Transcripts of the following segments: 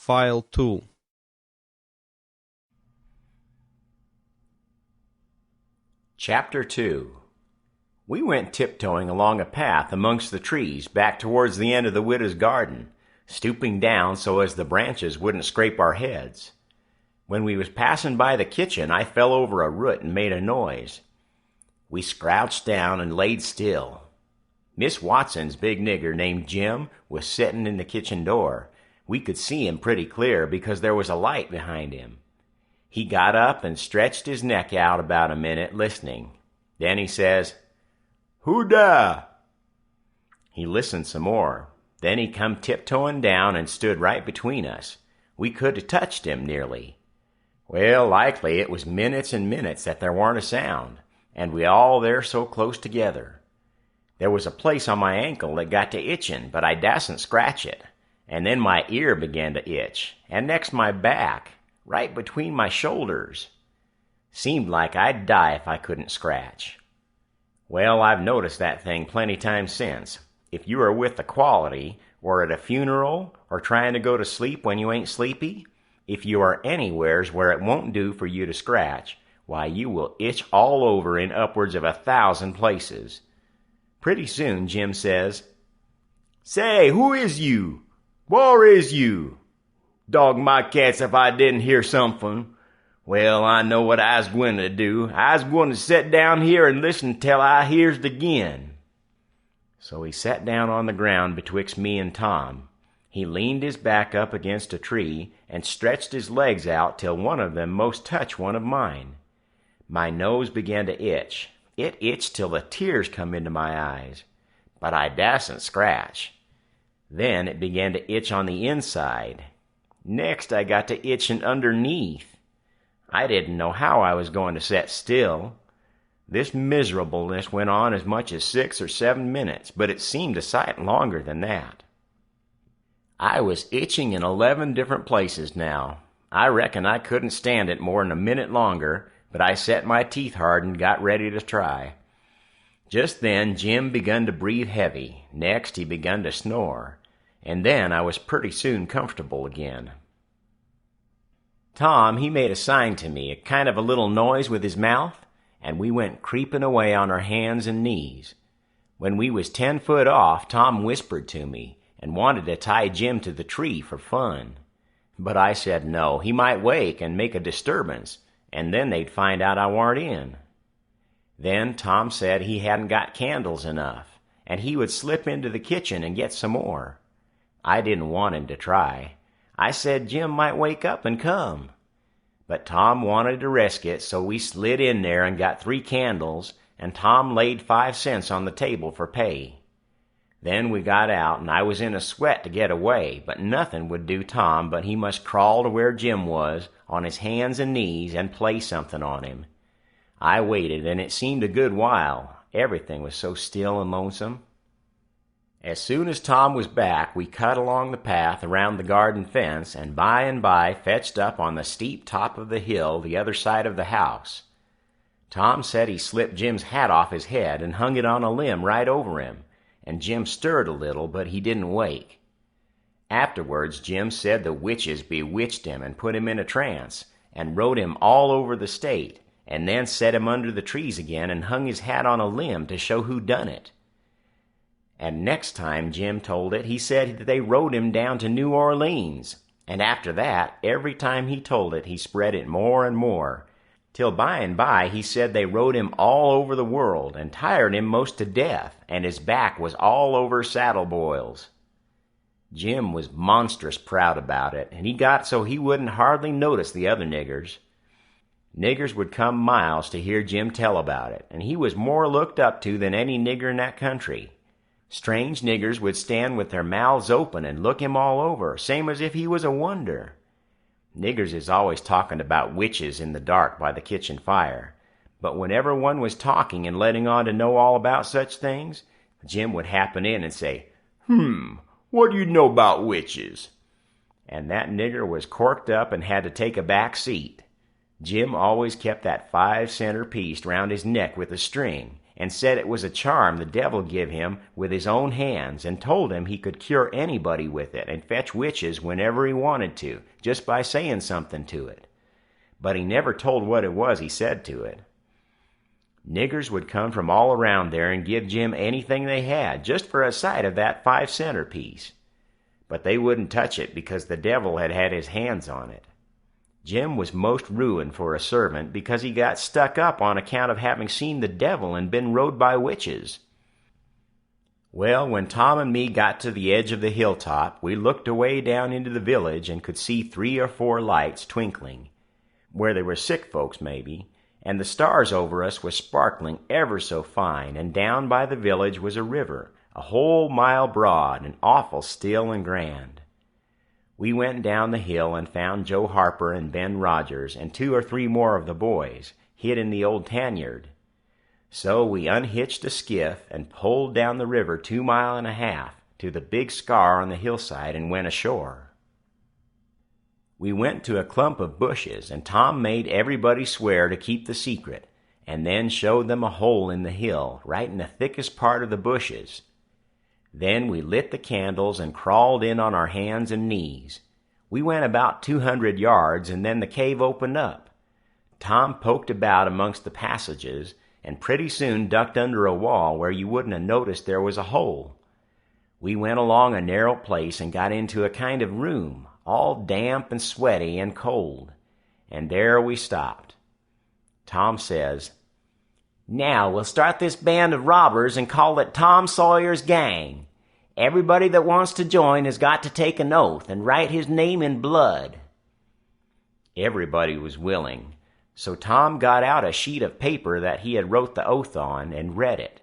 file tool. Chapter 2. We went tiptoeing along a path amongst the trees back towards the end of the widow's garden, stooping down so as the branches wouldn't scrape our heads. When we was passing by the kitchen, I fell over a root and made a noise. We scrouched down and laid still. Miss Watson's big nigger named Jim was sitting in the kitchen door. We could see him pretty clear because there was a light behind him. He got up and stretched his neck out about a minute listening. Then he says, "Who da?" He listened some more. Then he come tiptoeing down and stood right between us. We could have touched him nearly. Well, likely it was minutes and minutes that there warn't a sound, and we all there so close together. There was a place on my ankle that got to itching, but I dasn't scratch it. And then my ear began to itch, and next my back, right between my shoulders. Seemed like I'd die if I couldn't scratch. Well, I've noticed that thing plenty times since. If you are with the quality, or at a funeral, or trying to go to sleep when you ain't sleepy, if you are anywheres where it won't do for you to scratch, why, you will itch all over in upwards of 1,000 places. Pretty soon Jim says, "Say, who is you? Whar is you? Dog my cats if I didn't hear something. Well, I know what I's gwine to do. I's gwine to set down here and listen till I hears it again." So he sat down on the ground betwixt me and Tom. He leaned his back up against a tree and stretched his legs out till one of them most touched one of mine. My nose began to itch. It itched till the tears come into my eyes, but I dasn't scratch. Then it began to itch on the inside. Next I got to itching underneath. I didn't know how I was going to set still. This miserableness went on as much as 6 or 7 minutes, but it seemed a sight longer than that. I was itching in 11 different places now. I reckon I couldn't stand it more than a minute longer, but I set my teeth hard and got ready to try. Just then Jim begun to breathe heavy. Next he begun to snore. And then I was pretty soon comfortable again. Tom, he made a sign to me, a kind of a little noise with his mouth, and we went creeping away on our hands and knees. When we was 10 foot off, Tom whispered to me and wanted to tie Jim to the tree for fun. But I said no, he might wake and make a disturbance, and then they'd find out I warn't in. Then Tom said he hadn't got candles enough, and he would slip into the kitchen and get some more. I didn't want him to try. I said Jim might wake up and come. But Tom wanted to risk it, so we slid in there and got 3 candles, and Tom laid 5 cents on the table for pay. Then we got out, and I was in a sweat to get away, but nothing would do Tom but he must crawl to where Jim was, on his hands and knees, and play something on him. I waited, and it seemed a good while. Everything was so still and lonesome. As soon as Tom was back, we cut along the path around the garden fence, and by fetched up on the steep top of the hill the other side of the house. Tom said he slipped Jim's hat off his head and hung it on a limb right over him, and Jim stirred a little, but he didn't wake. Afterwards Jim said the witches bewitched him and put him in a trance, and rode him all over the state, and then set him under the trees again and hung his hat on a limb to show who done it. And next time Jim told it, he said that they rode him down to New Orleans, and after that, every time he told it, he spread it more and more, till by and by he said they rode him all over the world, and tired him most to death, and his back was all over saddle boils. Jim was monstrous proud about it, and he got so he wouldn't hardly notice the other niggers. Niggers would come miles to hear Jim tell about it, and he was more looked up to than any nigger in that country. Strange niggers would stand with their mouths open and look him all over, same as if he was a wonder. Niggers is always talking about witches in the dark by the kitchen fire, but whenever one was talking and letting on to know all about such things, Jim would happen in and say, "What do you know about witches?" And that nigger was corked up and had to take a back seat. Jim always kept that 5-center piece round his neck with a string, and said it was a charm the devil give him with his own hands, and told him he could cure anybody with it and fetch witches whenever he wanted to, just by saying something to it. But he never told what it was he said to it. Niggers would come from all around there and give Jim anything they had, just for a sight of that 5-center piece. But they wouldn't touch it because the devil had had his hands on it. Jim was most ruined for a servant because he got stuck up on account of having seen the devil and been rode by witches. Well, when Tom and me got to the edge of the hilltop, we looked away down into the village and could see 3 or 4 lights twinkling, where there were sick folks maybe, and the stars over us was sparkling ever so fine, and down by the village was a river, a whole mile broad and awful still and grand. We went down the hill and found Joe Harper and Ben Rogers and 2 or 3 more of the boys, hid in the old tanyard. So we unhitched a skiff and pulled down the river 2.5 miles to the big scar on the hillside and went ashore. We went to a clump of bushes, and Tom made everybody swear to keep the secret, and then showed them a hole in the hill, right in the thickest part of the bushes. Then we lit the candles and crawled in on our hands and knees. We went about 200 yards, and then the cave opened up. Tom poked about amongst the passages, and pretty soon ducked under a wall where you wouldn't have noticed there was a hole. We went along a narrow place and got into a kind of room, all damp and sweaty and cold, and there we stopped. Tom says, "Now we'll start this band of robbers and call it Tom Sawyer's Gang. Everybody that wants to join has got to take an oath and write his name in blood." Everybody was willing, so Tom got out a sheet of paper that he had wrote the oath on and read it.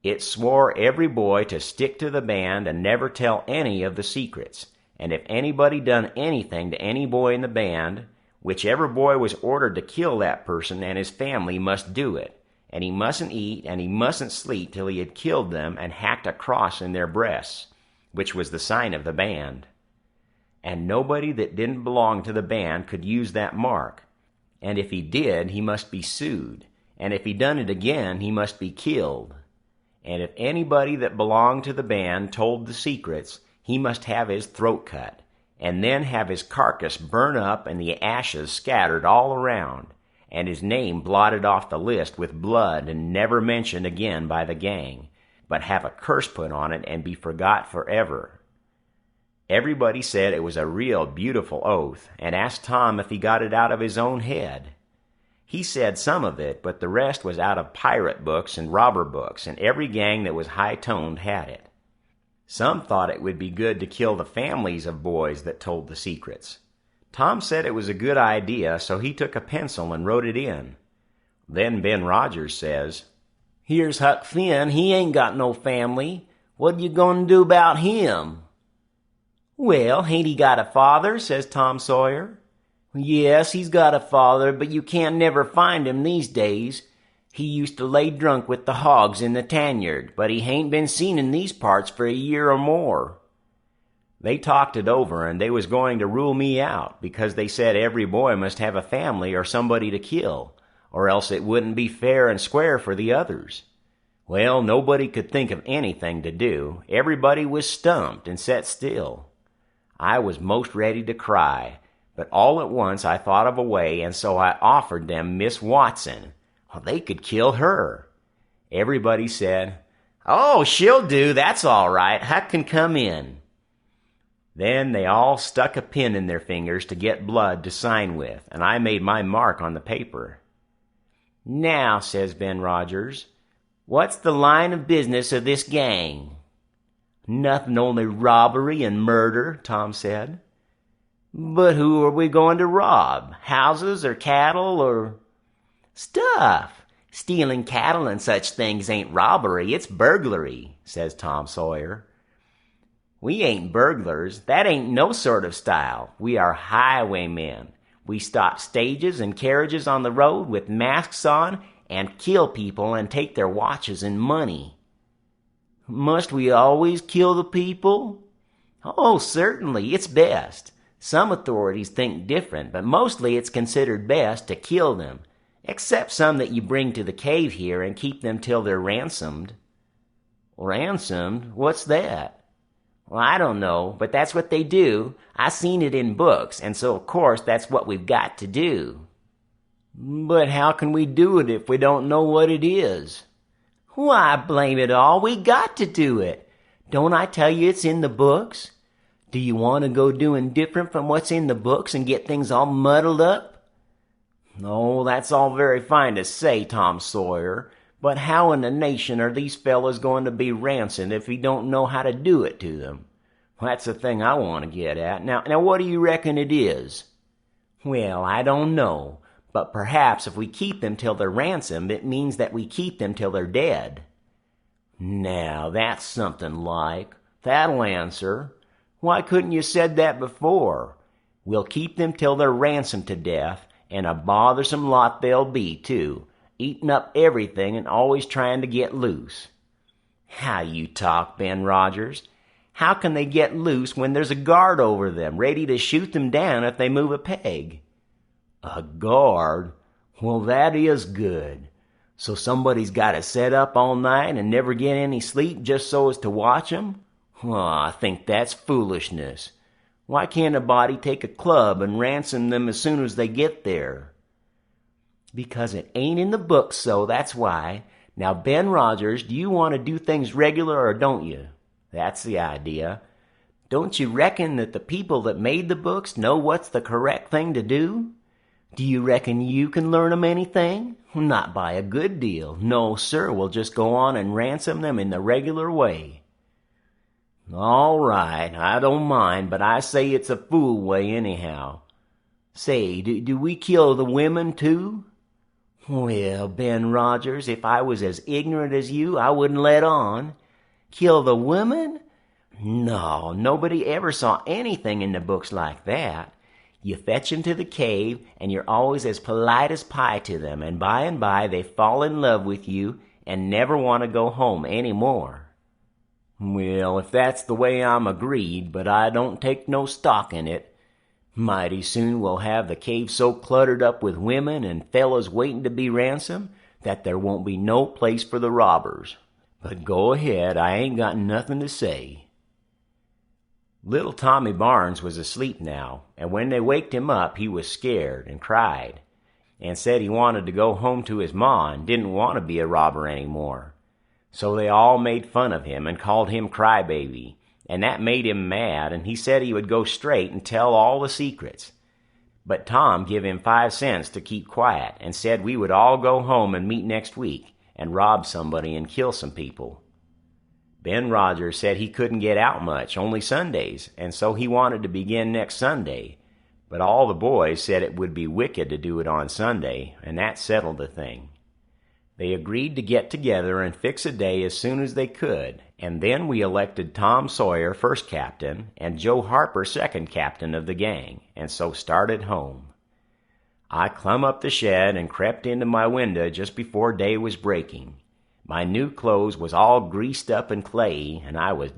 It swore every boy to stick to the band and never tell any of the secrets, and if anybody done anything to any boy in the band, whichever boy was ordered to kill that person and his family must do it, and he mustn't eat and he mustn't sleep till he had killed them and hacked a cross in their breasts, which was the sign of the band. And nobody that didn't belong to the band could use that mark, and if he did, he must be sued, and if he done it again, he must be killed. And if anybody that belonged to the band told the secrets, he must have his throat cut, and then have his carcass burn up and the ashes scattered all around, and his name blotted off the list with blood and never mentioned again by the gang, but have a curse put on it and be forgot forever. Everybody said it was a real beautiful oath, and asked Tom if he got it out of his own head. He said some of it, but the rest was out of pirate books and robber books, and every gang that was high-toned had it. Some thought it would be good to kill the families of boys that told the secrets. Tom said it was a good idea, so he took a pencil and wrote it in. Then Ben Rogers says, "Here's Huck Finn, he ain't got no family. What you gonna do about him?" "Well, hain't he got a father?" says Tom Sawyer. "Yes, he's got a father, but you can't never find him these days. He used to lay drunk with the hogs in the tanyard, but he hain't been seen in these parts for a year or more." They talked it over, and they was going to rule me out, because they said every boy must have a family or somebody to kill, or else it wouldn't be fair and square for the others. Well, nobody could think of anything to do. Everybody was stumped and set still. I was most ready to cry, but all at once I thought of a way, and so I offered them Miss Watson. Well, they could kill her. Everybody said, "Oh, she'll do, that's all right. Huck can come in." Then they all stuck a pin in their fingers to get blood to sign with, and I made my mark on the paper. "Now," says Ben Rogers, "what's the line of business of this gang?" "Nothing, only robbery and murder," Tom said. "But who are we going to rob? Houses or cattle or—" "Stuff! Stealing cattle and such things ain't robbery, it's burglary," says Tom Sawyer. "We ain't burglars. That ain't no sort of style. We are highwaymen. We stop stages and carriages on the road with masks on and kill people and take their watches and money." "Must we always kill the people?" "Oh, certainly. It's best. Some authorities think different, but mostly it's considered best to kill them. except some that you bring to the cave here and keep them till they're ransomed." "Ransomed? What's that?" "Well, I don't know, but that's what they do. I seen it in books, and so of course that's what we've got to do." "But how can we do it if we don't know what it is?" "Why, blame it all, we got to do it. Don't I tell you it's in the books? Do you want to go doing different from what's in the books and get things all muddled up?" "Oh, that's all very fine to say, Tom Sawyer, but how in the nation are these fellows going to be ransomed if we don't know how to do it to them? That's the thing I want to get at. Now what do you reckon it is?" "Well, I don't know, but perhaps if we keep them till they're ransomed, it means that we keep them till they're dead." "Now, that's something like. That'll answer. Why couldn't you said that before? We'll keep them till they're ransomed to death, and a bothersome lot they'll be, too, eating up everything and always trying to get loose." "How you talk, Ben Rogers. How can they get loose when there's a guard over them, ready to shoot them down if they move a peg?" "A guard? Well, that is good. So somebody's got to set up all night and never get any sleep just so as to watch 'em? Well, I think that's foolishness. Why can't a body take a club and ransom them as soon as they get there?" "Because it ain't in the books, so that's why. Now, Ben Rogers, do you want to do things regular or don't you? That's the idea. Don't you reckon that the people that made the books know what's the correct thing to do? Do you reckon you can learn 'em anything? Not by a good deal. No, sir, we'll just go on and ransom them in the regular way." "All right, I don't mind, but I say it's a fool way anyhow. Say, do we kill the women too?" "Well, Ben Rogers, if I was as ignorant as you, I wouldn't let on. Kill the women? No, nobody ever saw anything in the books like that. You fetch 'em to the cave, and you're always as polite as pie to them, and by they fall in love with you and never want to go home any more." "Well, if that's the way I'm agreed, but I don't take no stock in it. Mighty soon we'll have the cave so cluttered up with women and fellows waiting to be ransomed that there won't be no place for the robbers. But go ahead, I ain't got nothing to say." Little Tommy Barnes was asleep now, and when they waked him up he was scared and cried, and said he wanted to go home to his ma and didn't want to be a robber any more. So they all made fun of him and called him Crybaby, and that made him mad, and he said he would go straight and tell all the secrets. But Tom give him 5 cents to keep quiet and said we would all go home and meet next week and rob somebody and kill some people. Ben Rogers said he couldn't get out much, only Sundays, and so he wanted to begin next Sunday. But all the boys said it would be wicked to do it on Sunday, and that settled the thing. They agreed to get together and fix a day as soon as they could, and then we elected Tom Sawyer first captain and Joe Harper second captain of the gang, and so started home. I clumb up the shed and crept into my window just before day was breaking. My new clothes was all greased up and clayey, and I was